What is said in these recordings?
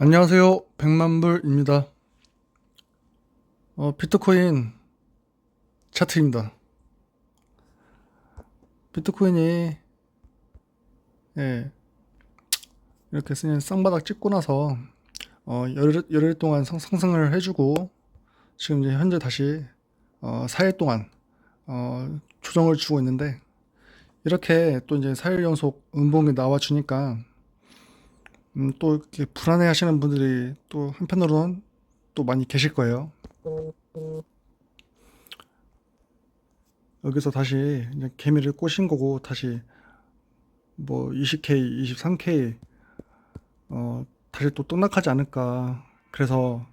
안녕하세요. 백만불입니다. 비트코인 차트입니다. 비트코인이 예, 이렇게 쌍바닥 찍고 나서 열흘 동안 상승을 해주고 지금 이제 현재 다시 4일 동안 조정을 주고 있는데 이렇게 또 이제 4일 연속 음봉이 나와주니까 또 이렇게 불안해 하시는 분들이 또 한편으로는 또 많이 계실 거예요. 여기서 다시 이제 개미를 꼬신 거고 다시 뭐 20K, 23K 다시 또 떡락하지 않을까. 그래서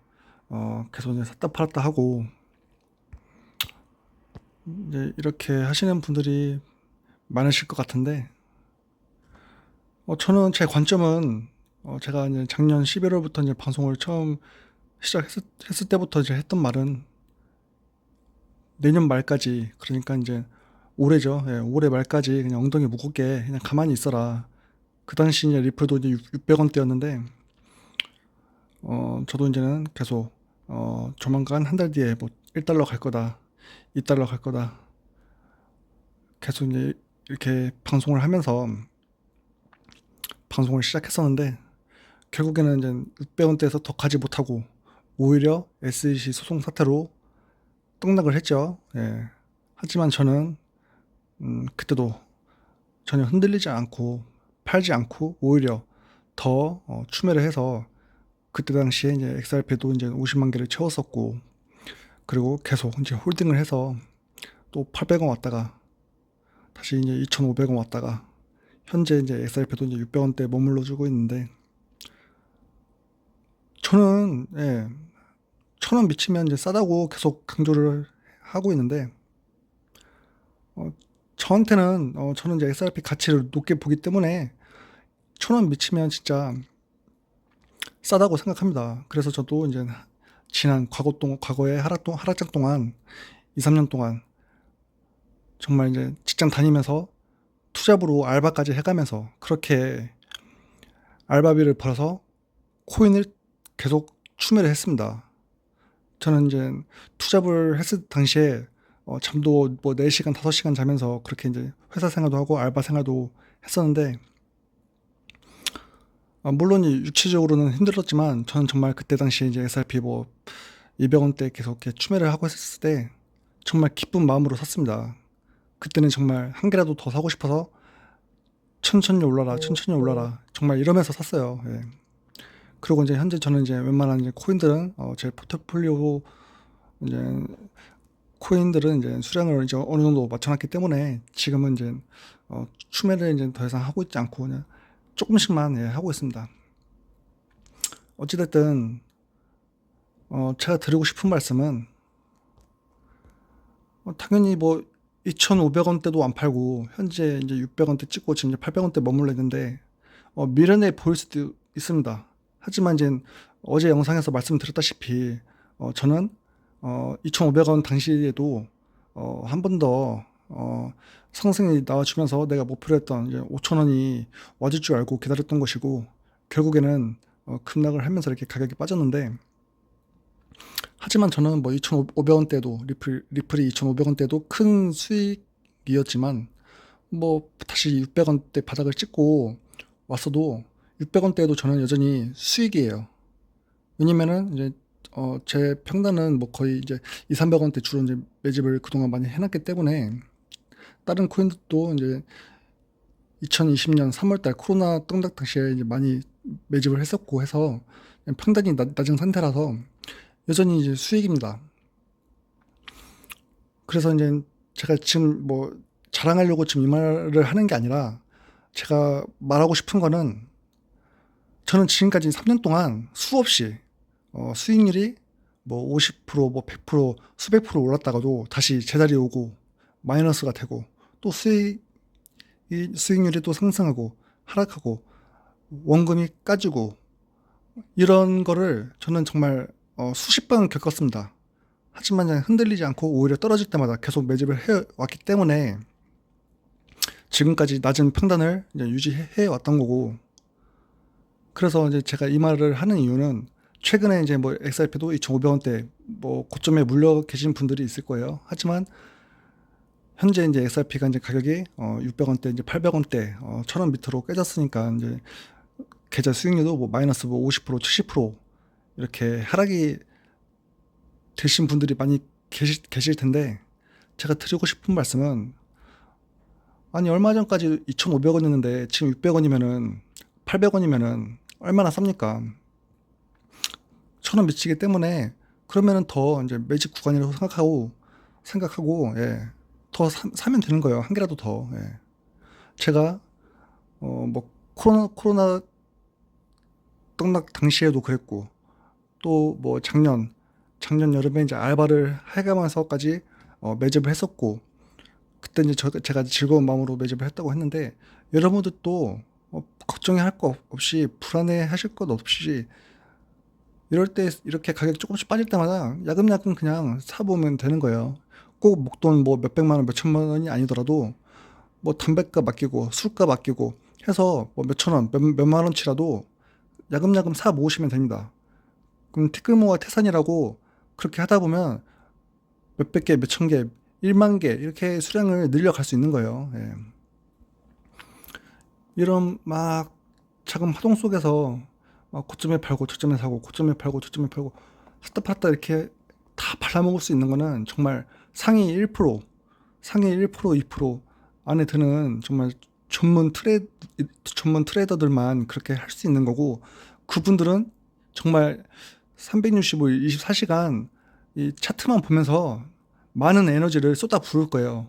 계속 이제 샀다 팔았다 하고 이제 이렇게 하시는 분들이 많으실 것 같은데 저는 제 관점은 제가 이제 작년 11월부터 이제 방송을 처음 시작했을 때부터 이제 했던 말은 내년 말까지, 그러니까 이제 올해죠. 예, 올해 말까지 그냥 엉덩이 무겁게 그냥 가만히 있어라. 그 당시 이제 리플도 이제 600원대였는데 저도 이제는 계속 조만간 한 달 뒤에 뭐 1달러 갈 거다, 2달러 갈 거다, 계속 이제 이렇게 방송을 하면서 방송을 시작했었는데 결국에는 이제 600원대에서 더 가지 못하고 오히려 SEC 소송 사태로 떡락을 했죠. 예. 하지만 저는 그때도 전혀 흔들리지 않고 팔지 않고 오히려 더 추매를 해서 그때 당시에 이제 XRP도 이제 50만 개를 채웠었고, 그리고 계속 이제 홀딩을 해서 또 800원 왔다가 다시 이제 2,500원 왔다가 현재 이제 XRP도 이제 600원대 머물러 주고 있는데 저는 예, 1,000원 미치면 이제 싸다고 계속 강조를 하고 있는데 저한테는 저는 이제 XRP 가치를 높게 보기 때문에 1,000원 미치면 진짜 싸다고 생각합니다. 그래서 저도 이제 지난 과거의 하락장 동안 2, 3년 동안 정말 이제 직장 다니면서 투잡으로 알바까지 해가면서 그렇게 알바비를 벌어서 코인을 계속 추매를 했습니다. 저는 이제 투잡을 했을 당시에 잠도 뭐 4시간, 5시간 자면서 그렇게 이제 회사 생활도 하고 알바 생활도 했었는데 물론 육체적으로는 힘들었지만 저는 정말 그때 당시에 이제 SRP 뭐 200원대 계속 이렇게 추매를 하고 했을 때 정말 기쁜 마음으로 샀습니다. 그때는 정말 한 개라도 더 사고 싶어서 천천히 올라라, 천천히 올라라 정말 이러면서 샀어요. 예. 그리고 이제 현재 저는 이제 웬만한 이제 코인들은 제 포트폴리오 이제 코인들은 이제 수량을 이제 어느 정도 맞춰놨기 때문에 지금은 이제 추매를 이제 더 이상 하고 있지 않고 그냥 조금씩만 예, 하고 있습니다. 어찌됐든 제가 드리고 싶은 말씀은 당연히 뭐 2,500원대도 안 팔고 현재 이제 600원대 찍고 지금 이제 800원대 머물러 있는데 미련해 보일 수도 있습니다. 하지만 이제 어제 영상에서 말씀드렸다시피 저는 2,500원 당시에도 한 번 더 상승이 나와주면서 내가 목표로 했던 이제 5,000원이 와줄 줄 알고 기다렸던 것이고 결국에는 급락을 하면서 이렇게 가격이 빠졌는데, 하지만 저는 뭐 2,500원대도 리플이 2,500원대도 큰 수익이었지만 뭐 다시 600원대 바닥을 찍고 왔어도 600원대에도 저는 여전히 수익이에요. 왜냐면은 이제 제 평단은 뭐 거의 이제 2, 300원대 주로 이제 매집을 그동안 많이 해놨기 때문에 다른 코인들도 이제 2020년 3월달 코로나 떡락 당시에 이제 많이 매집을 했었고 해서 평단이 낮은 상태라서 여전히 이제 수익입니다. 그래서 이제 제가 지금 뭐 자랑하려고 지금 이 말을 하는 게 아니라 제가 말하고 싶은 거는 저는 지금까지 3년 동안 수없이 수익률이 뭐 50%, 뭐 100%, 수백 프로 올랐다가도 다시 제자리에 오고 마이너스가 되고 또 수익률이 또 상승하고 하락하고 원금이 까지고 이런 거를 저는 정말 수십 번 겪었습니다. 하지만 그냥 흔들리지 않고 오히려 떨어질 때마다 계속 매집을 해왔기 때문에 지금까지 낮은 평단을 이제 유지해 왔던 거고, 그래서 이제 제가 이 말을 하는 이유는 최근에 이제 뭐 XRP도 2,500원대 뭐 고점에 물려 계신 분들이 있을 거예요. 하지만 현재 이제 XRP가 이제 가격이 600원대 이제 800원대 1,000원 밑으로 깨졌으니까 이제 계좌 수익률도 뭐 마이너스 뭐 50% 70% 이렇게 하락이 되신 분들이 많이 계실 텐데, 제가 드리고 싶은 말씀은, 아니 얼마 전까지 2,500원이었는데 지금 600원이면은 800원이면은 얼마나 쌉니까? 1,000원 미치기 때문에 그러면은 더 이제 매직 구간이라고 생각하고 예, 더 사면 되는 거예요. 한 개라도 더. 예. 제가 뭐 코로나 떡락 당시에도 그랬고, 또 뭐 작년 여름에 이제 알바를 해가면서까지 매집을 했었고, 그때 이제 제가 즐거운 마음으로 매집을 했다고 했는데, 여러분들도 걱정할 거 없이 불안해 하실 것 없이 이럴 때 이렇게 가격이 조금씩 빠질 때마다 야금야금 그냥 사보면 되는 거예요. 꼭 목돈 뭐 몇백만 원, 몇천만 원이 아니더라도 뭐 담배값 아끼고 술값 아끼고 해서 뭐 몇천 원, 몇만 원치라도 야금야금 사 모으시면 됩니다. 그럼 티끌모아 태산이라고 그렇게 하다 보면 몇백 개, 몇천 개, 1만 개 이렇게 수량을 늘려갈 수 있는 거예요. 예. 이런 막 자금 파동 속에서 고점에 팔고 저점에 사고 고점에 팔고 저점에 팔고 샀다 팔았다 이렇게 다 팔아먹을 수 있는 거는 정말 상위 1%, 상위 1%, 2% 안에 드는 정말 전문 트레이더들만 그렇게 할 수 있는 거고, 그분들은 정말 365일 24시간 이 차트만 보면서 많은 에너지를 쏟아 부을 거예요.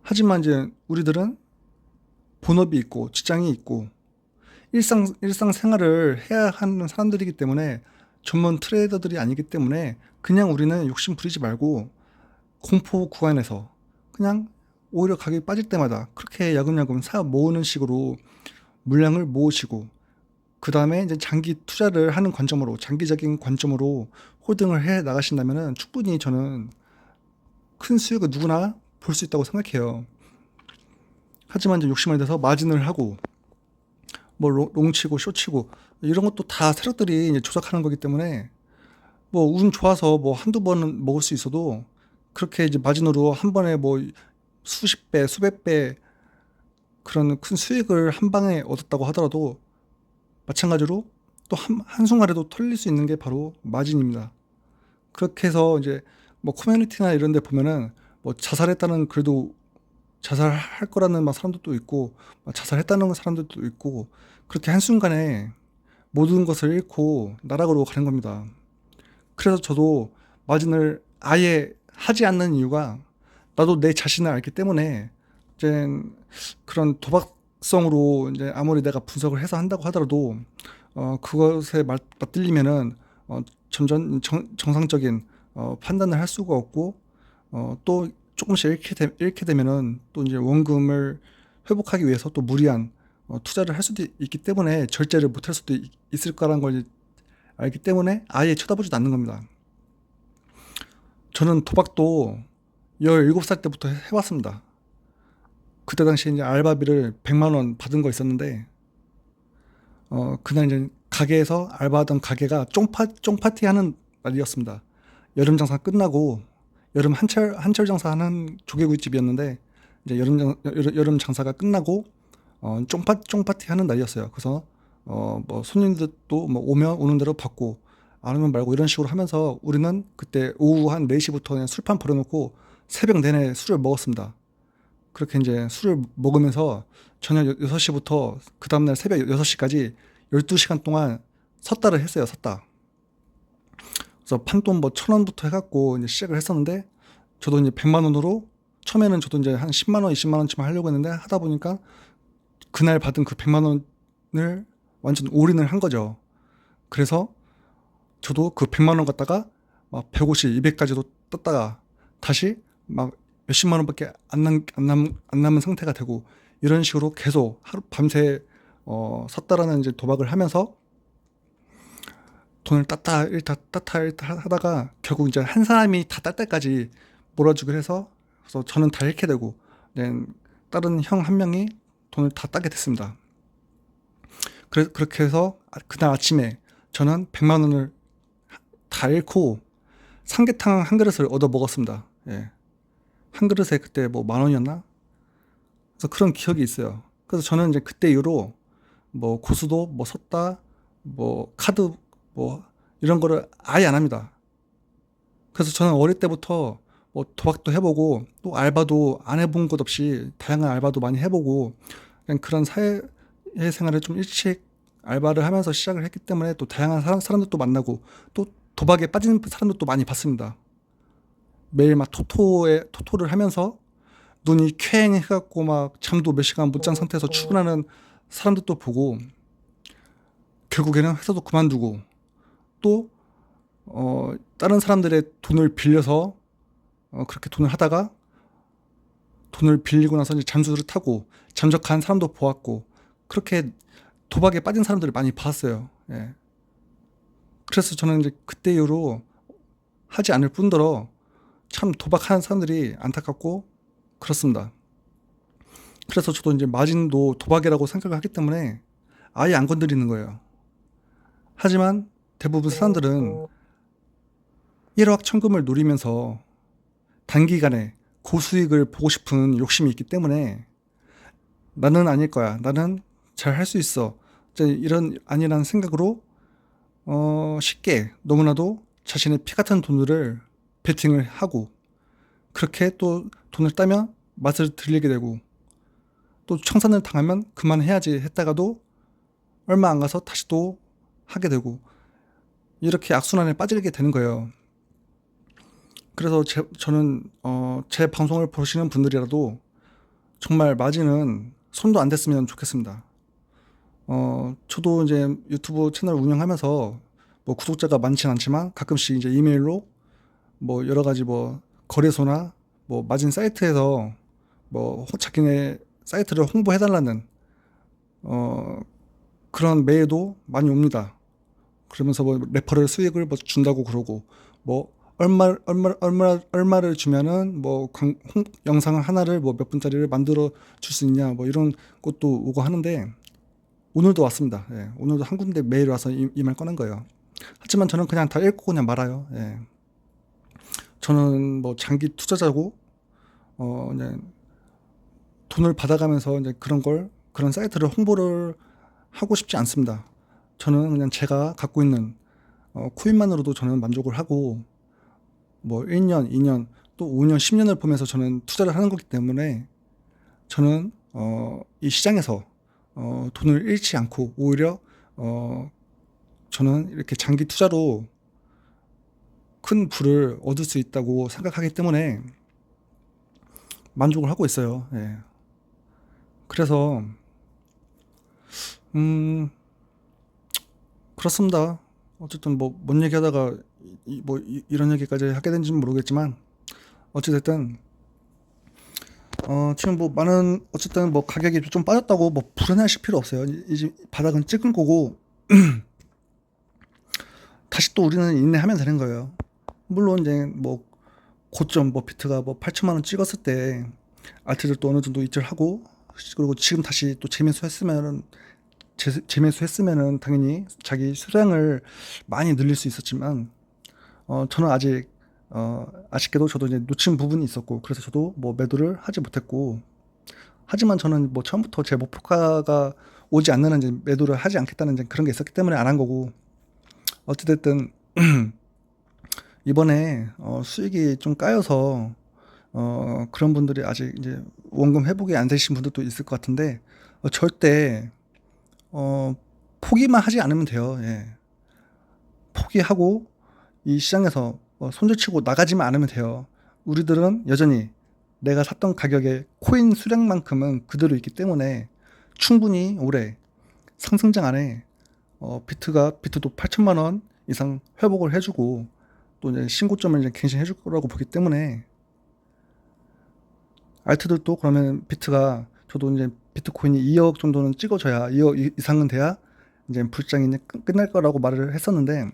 하지만 이제 우리들은 본업이 있고 직장이 있고 일상 생활을 해야 하는 사람들이기 때문에, 전문 트레이더들이 아니기 때문에 그냥 우리는 욕심 부리지 말고 공포 구간에서 그냥 오히려 가격이 빠질 때마다 그렇게 야금야금 사 모으는 식으로 물량을 모으시고, 그 다음에 이제 장기 투자를 하는 관점으로, 장기적인 관점으로 홀딩을 해 나가신다면은 충분히 저는 큰 수익을 누구나 볼 수 있다고 생각해요. 하지만 이제 욕심을 내서 마진을 하고 뭐 롱치고 쇼치고 이런 것도 다 세력들이 이제 조작하는 거기 때문에, 뭐 운 좋아서 뭐 한두 번은 먹을 수 있어도 그렇게 이제 마진으로 한 번에 뭐 수십 배, 수백 배 그런 큰 수익을 한 방에 얻었다고 하더라도 마찬가지로 또 한순간에도 털릴 수 있는 게 바로 마진입니다. 그렇게 해서 이제 뭐 커뮤니티나 이런 데 보면은 뭐 자살했다는 글도, 자살할 거라는 막 사람들도 있고 자살했다는 사람들도 있고, 그렇게 한순간에 모든 것을 잃고 나락으로 가는 겁니다. 그래서 저도 마진을 아예 하지 않는 이유가, 나도 내 자신을 알기 때문에, 이제 그런 도박성으로 이제 아무리 내가 분석을 해서 한다고 하더라도 그것에 맞들리면은 점점 정상적인 판단을 할 수가 없고, 또 조금씩 잃게 되면은 또 이제 원금을 회복하기 위해서 또 무리한 투자를 할 수도 있기 때문에 절제를 못할 수도 있을 거라는 걸 알기 때문에 아예 쳐다보지도 않는 겁니다. 저는 도박도 17살 때부터 해봤습니다. 그때 당시에 이제 알바비를 100만 원 받은 거 있었는데, 그날 이제 가게에서 알바하던 가게가 쫑파티 하는 날이었습니다. 여름 장사 끝나고, 한철 장사하는 조개구이집이었는데, 이제 여름 장사가 끝나고 쫑파티 하는 날이었어요. 그래서 뭐 손님들도 뭐 오는 대로 받고 안 오면 말고 이런 식으로 하면서 우리는 그때 오후 한 4시부터 그냥 술판 벌여놓고 새벽 내내 술을 먹었습니다. 그렇게 이제 술을 먹으면서 저녁 6시부터 그 다음날 새벽 6시까지 12시간 동안 섰다를 했어요. 섰다. 그래서 판돈 뭐 1,000원부터 해갖고 이제 시작을 했었는데, 저도 이제 100만 원으로 처음에는 저도 이제 한 10만 원, 20만 원치만 하려고 했는데, 하다 보니까 그날 받은 그 100만 원을 완전 올인을 한 거죠. 그래서 저도 그 100만 원 갖다가 막 150, 200까지도 떴다가 다시 막 몇십만 원밖에 안 남은 상태가 되고, 이런 식으로 계속 하루 밤새 섰다라는 이제 도박을 하면서 돈을 땄다 잃다 하다가 결국 이제 한 사람이 다 딸 때까지 몰아주기로 해서, 그래서 저는 다 잃게 되고 다른 형 한 명이 돈을 다 따게 됐습니다. 그렇게 해서 그날 아침에 저는 100만 원을 다 잃고 삼계탕 한 그릇을 얻어 먹었습니다. 예. 한 그릇에 그때 뭐 10,000원이었나? 그래서 그런 기억이 있어요. 그래서 저는 이제 그때 이후로 뭐 고수도 뭐 섰다 뭐 카드 뭐 이런 거를 아예 안 합니다. 그래서 저는 어릴 때부터 뭐 도박도 해보고 또 알바도 안 해본 것 없이 다양한 알바도 많이 해보고 그냥 그런 사회생활을 좀 일찍 알바를 하면서 시작을 했기 때문에 또 다양한 사람들도 만나고 또 도박에 빠진 사람들도 많이 봤습니다. 매일 막 토토를 하면서 눈이 쾌행해갖고 막 잠도 몇 시간 못 잔 상태에서 출근하는 사람들도 보고 결국에는 회사도 그만두고 또 다른 사람들의 돈을 빌려서 그렇게 돈을 하다가 돈을 빌리고 나서 이제 잠수를 타고 잠적한 사람도 보았고 그렇게 도박에 빠진 사람들을 많이 봤어요. 예. 그래서 저는 이제 그때 이후로 하지 않을 뿐더러 참 도박하는 사람들이 안타깝고 그렇습니다. 그래서 저도 이제 마진도 도박이라고 생각을 하기 때문에 아예 안 건드리는 거예요. 하지만 대부분 사람들은 일확천금을 노리면서 단기간에 고수익을 보고 싶은 욕심이 있기 때문에 나는 아닐 거야. 나는 잘 할 수 있어. 이런 아니라는 생각으로 쉽게 너무나도 자신의 피 같은 돈들을 베팅을 하고 그렇게 또 돈을 따면 맛을 들리게 되고 또 청산을 당하면 그만해야지 했다가도 얼마 안 가서 다시 또 하게 되고 이렇게 악순환에 빠지게 되는 거예요. 그래서 저는 제 방송을 보시는 분들이라도 정말 마진은 손도 안 댔으면 좋겠습니다. 저도 이제 유튜브 채널 운영하면서 뭐 구독자가 많진 않지만 가끔씩 이제 이메일로 뭐 여러 가지 뭐 거래소나 뭐 마진 사이트에서 뭐 자기네 사이트를 홍보해달라는 그런 메일도 많이 옵니다. 그러면서 뭐 레퍼럴 수익을 뭐 준다고 그러고 뭐 얼마를 주면은 뭐 영상 하나를 뭐 몇 분짜리를 만들어 줄 수 있냐 뭐 이런 것도 오고 하는데 오늘도 왔습니다. 예, 오늘도 한 군데 메일 와서 이 말 꺼낸 거예요. 하지만 저는 그냥 다 읽고 그냥 말아요. 예. 저는 뭐 장기 투자자고 이제 돈을 받아가면서 이제 그런 사이트를 홍보를 하고 싶지 않습니다. 저는 그냥 제가 갖고 있는 코인만으로도 저는 만족을 하고 뭐 1년, 2년, 또 5년, 10년을 보면서 저는 투자를 하는 거기 때문에 저는 이 시장에서 돈을 잃지 않고 오히려 저는 이렇게 장기 투자로 큰 부를 얻을 수 있다고 생각하기 때문에 만족을 하고 있어요. 예. 그래서 그렇습니다. 어쨌든 뭐 뭔 얘기하다가 이런 얘기까지 하게 된지는 모르겠지만 어찌됐든 지금 뭐 많은 어쨌든 뭐 가격이 좀 빠졌다고 뭐 불안하실 필요 없어요. 이제 바닥은 찍은 거고 다시 또 우리는 인내하면 되는 거예요. 물론 이제 뭐 고점 뭐 비트가 뭐 8천만 원 찍었을 때 알트들도 어느 정도 이탈하고 그리고 지금 다시 또 재매수했으면은 당연히 자기 수량을 많이 늘릴 수 있었지만 저는 아직 아쉽게도 저도 이제 놓친 부분이 있었고 그래서 저도 뭐 매도를 하지 못했고 하지만 저는 뭐 처음부터 제 목표가가 오지 않는 한 이제 매도를 하지 않겠다는 이제 그런 게 있었기 때문에 안 한 거고 어찌됐든 이번에 수익이 좀 까여서 그런 분들이 아직 이제 원금 회복이 안 되신 분들도 있을 것 같은데 절대 포기만 하지 않으면 돼요. 예. 포기하고 이 시장에서 손절치고 나가지만 않으면 돼요. 우리들은 여전히 내가 샀던 가격의 코인 수량만큼은 그대로 있기 때문에 충분히 올해 상승장 안에 비트도 8천만 원 이상 회복을 해주고 또 이제 신고점을 이제 갱신해 줄 거라고 보기 때문에 알트들도 그러면 비트가 저도 이제 비트코인이 2억 정도는 찍어줘야 2억 이상은 돼야 이제 불장이 이제 끝날 거라고 말을 했었는데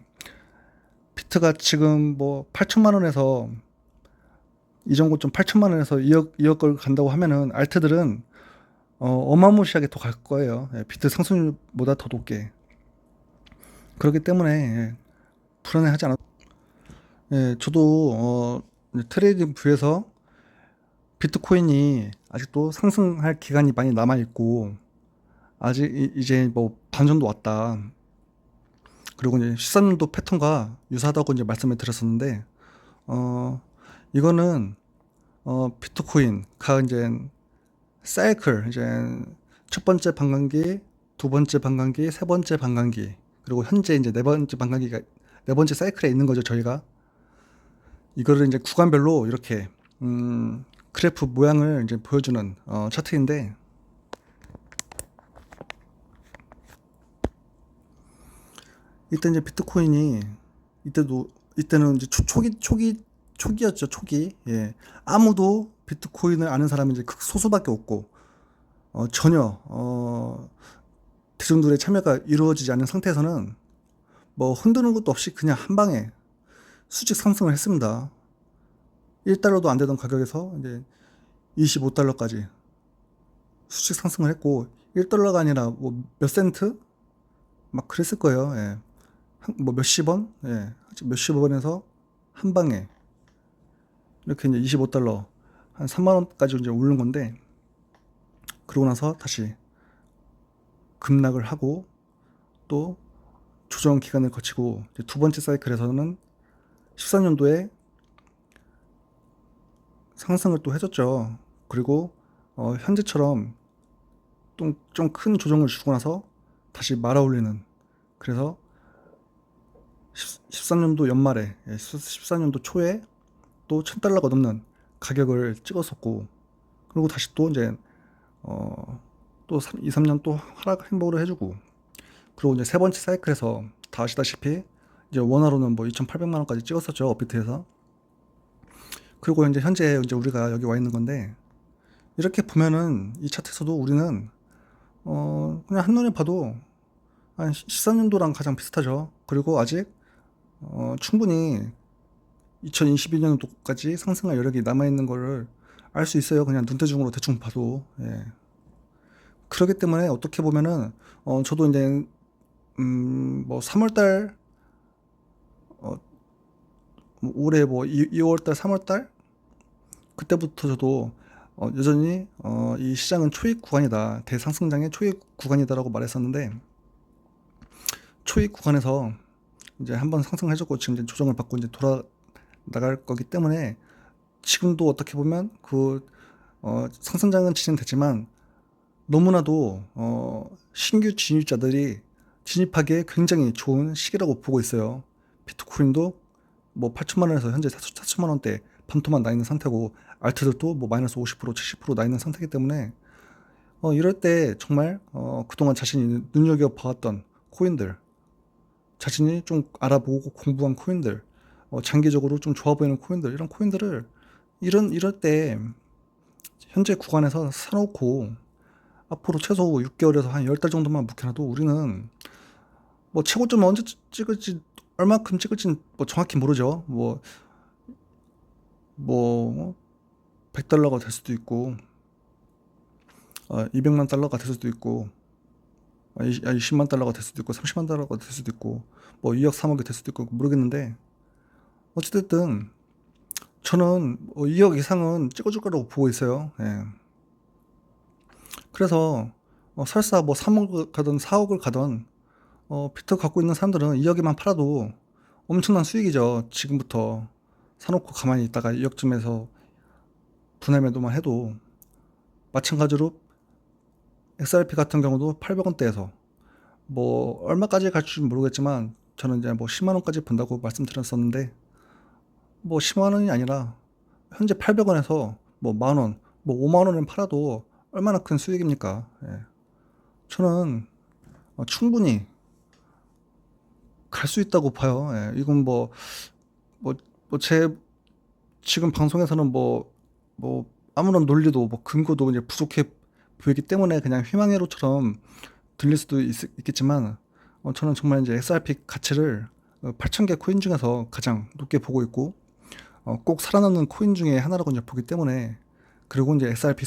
비트가 지금 뭐 8천만 원에서 이전 고점 8천만 원에서 2억 걸 간다고 하면은 알트들은 어마무시하게 더 갈 거예요. 예, 비트 상승률보다 더 높게. 그렇기 때문에 예, 불안해하지 않아도. 예, 저도 트레이딩 뷰에서 비트코인이 아직도 상승할 기간이 많이 남아 있고 아직 이제 뭐 반 정도 왔다. 그리고 이제 13년도 패턴과 유사하다고 이제 말씀을 드렸었는데 어 이거는 비트코인가 이제 사이클 이제 첫 번째 반감기, 두 번째 반감기, 세 번째 반감기, 그리고 현재 이제 네 번째 반감기가 네 번째 사이클에 있는 거죠. 저희가 이거를 이제 구간별로 이렇게 그래프 모양을 이제 보여주는 차트인데 이때 이제 비트코인이 이때는 이제 초기였죠. 초기. 예. 아무도 비트코인을 아는 사람이 이제 극소수밖에 없고 전혀 대중들의 참여가 이루어지지 않은 상태에서는 뭐 흔드는 것도 없이 그냥 한 방에 수직 상승을 했습니다. 1달러도 안 되던 가격에서 이제 25달러까지 수직 상승을 했고 1달러가 아니라 뭐 몇 센트 막 그랬을 거예요. 예. 뭐 몇십 원, 예, 몇십 원에서 한 방에 이렇게 이제 25달러 한 3만 원까지 이제 오른 건데 그러고 나서 다시 급락을 하고 또 조정 기간을 거치고 이제 두 번째 사이클에서는 14년도에 상승을 또 해줬죠. 그리고 현재처럼 좀 큰 조정을 주고 나서 다시 말아 올리는, 그래서 13년도 연말에 14년도 초에 또 1000달러가 넘는 가격을 찍었었고 그리고 다시 또 이제 또 2, 3년 또 하락 행보를 해주고 그리고 이제 세 번째 사이클에서 다 아시다시피 이제 원화로는 뭐 2,800만 원까지 찍었었죠. 업비트에서. 그리고 이제 현재 이제 우리가 여기 와 있는 건데 이렇게 보면은 이 차트에서도 우리는 그냥 한눈에 봐도 한 13년도랑 가장 비슷하죠. 그리고 아직 충분히 2022년도까지 상승할 여력이 남아있는 거를 알 수 있어요. 그냥 눈대중으로 대충 봐도. 예. 그렇기 때문에 어떻게 보면은 저도 이제 뭐 3월달 올해 뭐 2월달 3월달 그때부터 저도 여전히 이 시장은 초입 구간이다, 대상승장의 초입 구간이다라고 말했었는데 초입 구간에서 이제 한번 상승해줬고 지금 이제 조정을 받고 이제 돌아 나갈 거기 때문에 지금도 어떻게 보면 그 상승장은 진행됐지만 너무나도 신규 진입자들이 진입하기에 굉장히 좋은 시기라고 보고 있어요. 비트코인도 뭐 8천만 원에서 현재 4천만 원대 반토막 나 있는 상태고 알트들도 뭐 마이너스 50% 70%나 있는 상태이기 때문에 이럴 때 정말 그동안 자신이 눈여겨 봐왔던 코인들, 자신이 좀 알아보고 공부한 코인들, 장기적으로 좀 좋아 보이는 코인들, 이런 코인들을 이럴 때 현재 구간에서 사놓고 앞으로 최소 6개월에서 한 10달 정도만 묵혀놔도 우리는 뭐 최고점을 언제 찍을지 얼마큼 찍을지 뭐 정확히 모르죠. 뭐 100달러가 될 수도 있고 200만 달러가 될 수도 있고 20만 달러가 될 수도 있고 30만 달러가 될 수도 있고 뭐 2억 3억이 될 수도 있고 모르겠는데 어찌됐든 저는 2억 이상은 찍어줄 거라고 보고 있어요. 예. 그래서 설사 뭐 3억 가든 4억을 가든 비트 갖고 있는 사람들은 2억에만 팔아도 엄청난 수익이죠. 지금부터 사놓고 가만히 있다가 2억쯤에서 분할 매도만 해도. 마찬가지로 XRP 같은 경우도 800원대에서 뭐 얼마까지 갈지 모르겠지만 저는 이제 뭐 10만 원까지 본다고 말씀드렸었는데 뭐 10만 원이 아니라 현재 800원에서 뭐 만 원, 뭐 5만 원을 팔아도 얼마나 큰 수익입니까? 예. 저는 충분히 갈 수 있다고 봐요. 예. 이건 제 지금 방송에서는 뭐 아무런 논리도 뭐 근거도 이제 부족해 보이기 때문에 그냥 희망회로처럼 들릴 수도 있겠지만 저는 정말 이제 XRP 가치를 8,000개 코인 중에서 가장 높게 보고 있고 꼭 살아남는 코인 중에 하나라고 이제 보기 때문에, 그리고 이제 XRP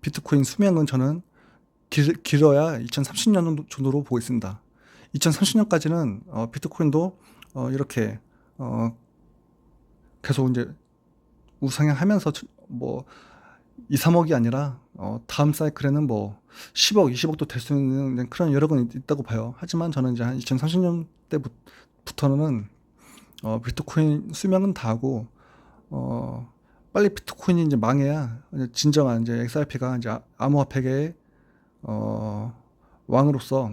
비트코인 수명은 저는 길어야 2030년 정도로 보고 있습니다. 2030년까지는 비트코인도 이렇게 계속 이제 우상향하면서 뭐 2, 3억이 아니라 다음 사이클에는 뭐 10억, 20억도 될 수 있는 그런 여력은 있다고 봐요. 하지만 저는 이제 한 2030년 때부터는 비트코인 수명은 다하고 빨리 비트코인이 이제 망해야 이제 진정한 이제 XRP가 이제 암호화폐계의 왕으로서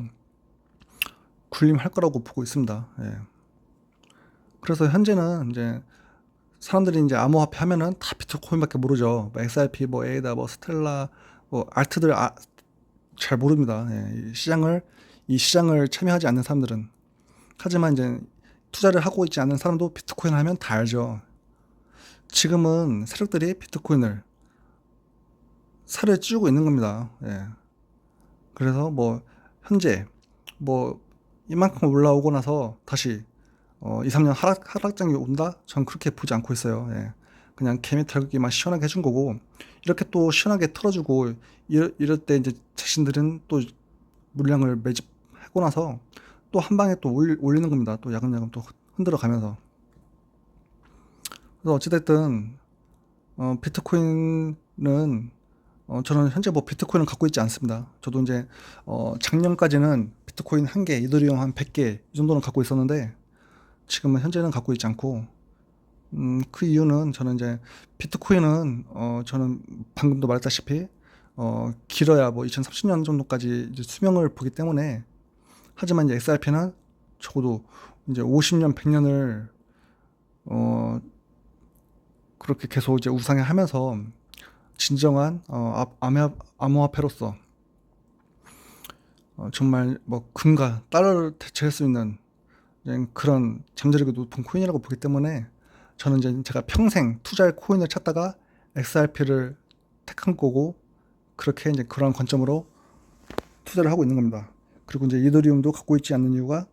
군림할 거라고 보고 있습니다. 예. 그래서 현재는 이제 사람들이 이제 암호화폐 하면은 다 비트코인밖에 모르죠. 뭐 XRP, 뭐 에이다, 뭐 스텔라, 뭐 알트들 잘 모릅니다. 예. 이 시장을 참여하지 않는 사람들은. 하지만 이제 투자를 하고 있지 않은 사람도 비트코인 하면 다 알죠. 지금은 세력들이 비트코인을 살을 찌우고 있는 겁니다. 예. 그래서 뭐 현재 뭐 이만큼 올라오고 나서 다시 2, 3년 하락장이 온다? 전 그렇게 보지 않고 있어요. 예. 그냥 개미 털기만 시원하게 해준 거고, 이렇게 또 시원하게 털어주고, 이럴 때 이제 자신들은 또 물량을 매집하고 나서 또 한 방에 또 올리는 겁니다. 또 야금야금 또 흔들어 가면서. 그래서 어찌됐든, 비트코인은, 저는 현재 뭐 비트코인을 갖고 있지 않습니다. 저도 이제, 작년까지는 비트코인 1개, 이더리움 한 100개, 이 정도는 갖고 있었는데, 지금은 현재는 갖고 있지 않고, 그 이유는 저는 이제 비트코인은 저는 방금도 말했다시피 길어야 뭐 2030년 정도까지 이제 수명을 보기 때문에, 하지만 이제 XRP는 적어도 이제 50년, 100년을 그렇게 계속 이제 우상향하면서 진정한 암호화폐로서 정말 뭐 금과 달러를 대체할 수 있는 그런 잠재력이 높은 코인이라고 보기 때문에, 저는 이제 제가 평생 투자할 코인을 찾다가 XRP를 택한 거고, 그렇게 이제 그런 관점으로 투자를 하고 있는 겁니다. 그리고 이제 이더리움도 갖고 있지 않는 이유가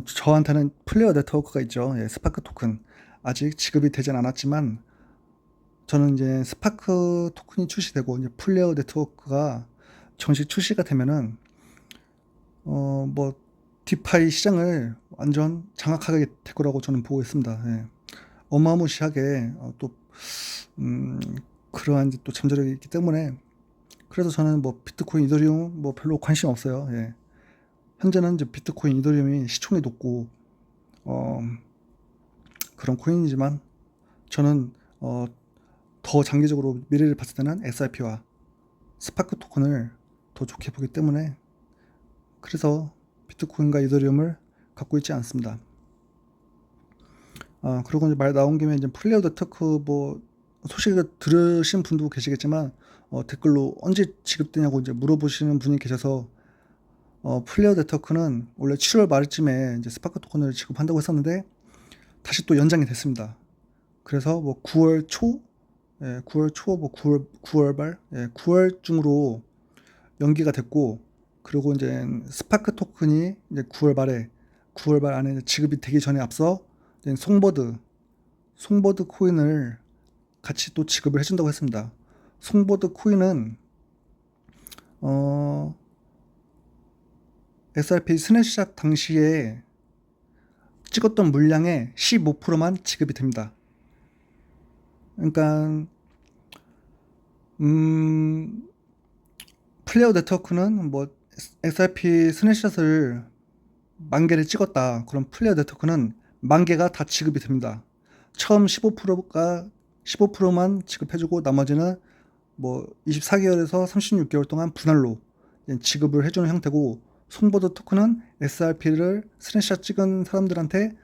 저한테는 플레어 네트워크가 있죠. 예, 스파크 토큰. 아직 지급이 되진 않았지만, 저는 이제 스파크 토큰이 출시되고 이제 플레어 네트워크가 정식 출시가 되면은 뭐 디파이 시장을 완전 장악하게 될 거라고 저는 보고 있습니다. 예. 어마무시하게 또 그러한 또 잠재력이 있기 때문에, 그래서 저는 뭐 비트코인, 이더리움 뭐 별로 관심 없어요. 예. 현재는 이제 비트코인, 이더리움이 시총이 높고 어, 그런 코인이지만, 저는 더 장기적으로 미래를 봤을 때는 XRP와 스파크 토큰을 더 좋게 보기 때문에, 그래서 비트코인과 이더리움을 갖고 있지 않습니다. 그리고 이제 말 나온 김에 이제 플레어 네트워크 뭐 소식을 들으신 분도 계시겠지만, 댓글로 언제 지급되냐고 이제 물어보시는 분이 계셔서, 플레어 네트워크는 원래 7월 말쯤에 이제 스파크 토큰을 지급한다고 했었는데 다시 또 연장이 됐습니다. 그래서 뭐 9월 초, 예, 9월 초, 뭐 9월 말, 예, 9월 중으로 연기가 됐고, 그리고 이제 스파크 토큰이 이제 9월 말 안에 지급이 되기 전에 앞서 이제 송버드 코인을 같이 또 지급을 해준다고 했습니다. 송버드 코인은 XRP 스냅샷 당시에 찍었던 물량의 15%만 지급이 됩니다. 그러니까 플레어 네트워크는 뭐 XRP 스냅샷을 10,000개를 찍었다. 그럼 플레어 네트워크는 10,000개가 다 지급이 됩니다. 처음 15%만 지급해주고 나머지는 뭐 24개월에서 36개월 동안 분할로 지급을 해주는 형태고, 송버드 토큰은 XRP를 스냅샷 찍은 사람들한테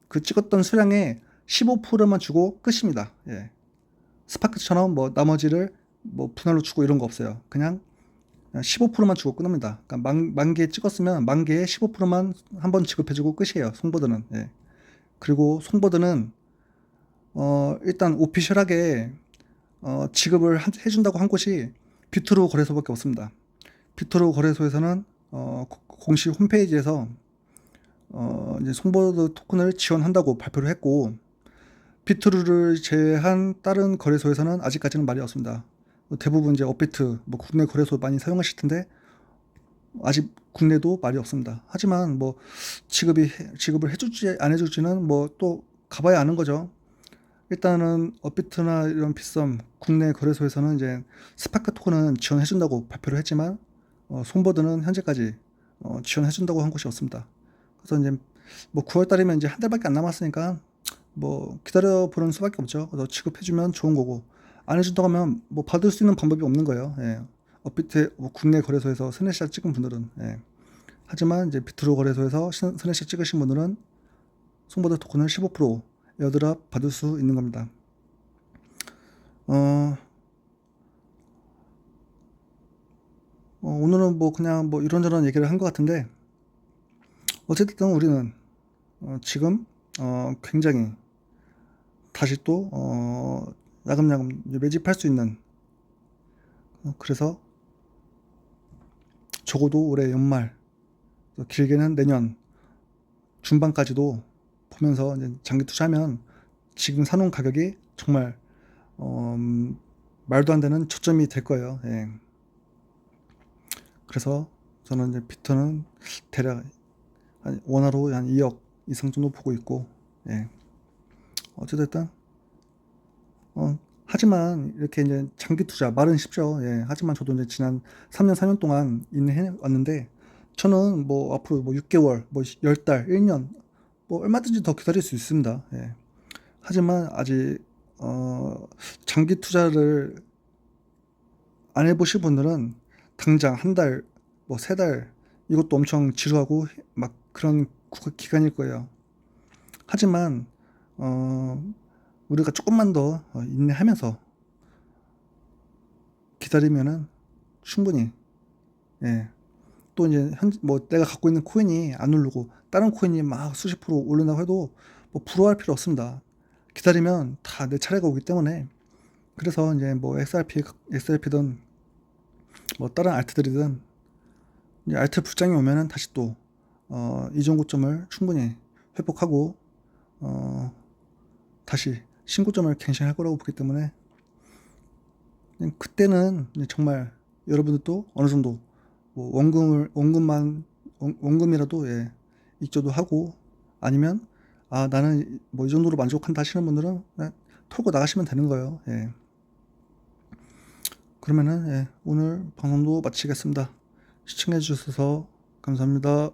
그 찍었던 수량의 15%만 주고 끝입니다. 예. 스파크처럼 뭐 나머지를 뭐 분할로 주고 이런 거 없어요. 그냥 15%만 주고 끝납니다. 그러니까 만 개 찍었으면 10,000개에 15%만 한번 지급해주고 끝이에요. 송버드는. 예. 그리고 송버드는 일단 오피셜하게 지급을 해준다고 한 곳이 비트로 거래소밖에 없습니다. 비트로 거래소에서는 공식 홈페이지에서 이제 송버드 토큰을 지원한다고 발표를 했고, 비트루를 제외한 다른 거래소에서는 아직까지는 말이 없습니다. 대부분 이제 업비트 뭐 국내 거래소 많이 사용하실 텐데 아직 국내도 말이 없습니다. 하지만 뭐 지급을 해줄지 안 해줄지는 뭐 또 가봐야 아는 거죠. 일단은 업비트나 이런 비썸 국내 거래소에서는 이제 스파크 토큰은 지원해준다고 발표를 했지만 손보드는 현재까지 지원해준다고 한 곳이 없습니다. 그래서 이제 뭐 9월 달이면 이제 한 달밖에 안 남았으니까 뭐 기다려 보는 수밖에 없죠. 그래서 지급해주면 좋은 거고 안 해준다고 하면 뭐 받을 수 있는 방법이 없는 거예요. 예. 업비트 뭐 국내 거래소에서 스냅샷 찍은 분들은 예. 하지만 이제 비트로 거래소에서 스냅샷 찍으신 분들은 손보드 토큰을 15% 에어드랍 받을 수 있는 겁니다. 오늘은 뭐 그냥 뭐 이런저런 얘기를 한 것 같은데 어쨌든 우리는 지금 굉장히 다시 또 야금야금 매집할 수 있는 그래서 적어도 올해 연말 길게는 내년 중반까지도 보면서 이제 장기 투자하면 지금 사놓은 가격이 정말 말도 안 되는 초점이 될 거예요. 예. 그래서 저는 이제 비트는 대략 원화로 한 2억 이상 정도 보고 있고, 예. 어쨌든 하지만 이렇게 이제 장기 투자 말은 쉽죠. 예. 하지만 저도 이제 지난 3년 4년 동안 인해해 왔는데 저는 뭐 앞으로 뭐 6개월, 뭐 10달, 1년 뭐 얼마든지 더 기다릴 수 있습니다. 예. 하지만 아직 장기 투자를 안 해보실 분들은 당장 한 달, 뭐 세 달 이것도 엄청 지루하고 막 그런 기간일 거예요. 하지만 우리가 조금만 더 인내하면서 기다리면은 충분히 예. 또 이제 뭐 내가 갖고 있는 코인이 안 오르고 다른 코인이 막 수십 프로 오른다고 해도 뭐 부러워할 필요 없습니다. 기다리면 다 내 차례가 오기 때문에 그래서 이제 뭐 XRP든 뭐 다른 알트들이든 이제 알트 불장이 오면은 다시 또 이전 고점을 충분히 회복하고 다시 신고점을 갱신할 거라고 보기 때문에 그때는 정말 여러분들도 어느 정도 뭐 원금이라도 예, 익저도 하고 아니면 나는 뭐 이 정도로 만족한다 하시는 분들은 그냥 털고 나가시면 되는 거예요. 예. 그러면은 예, 오늘 방송도 마치겠습니다. 시청해 주셔서 감사합니다.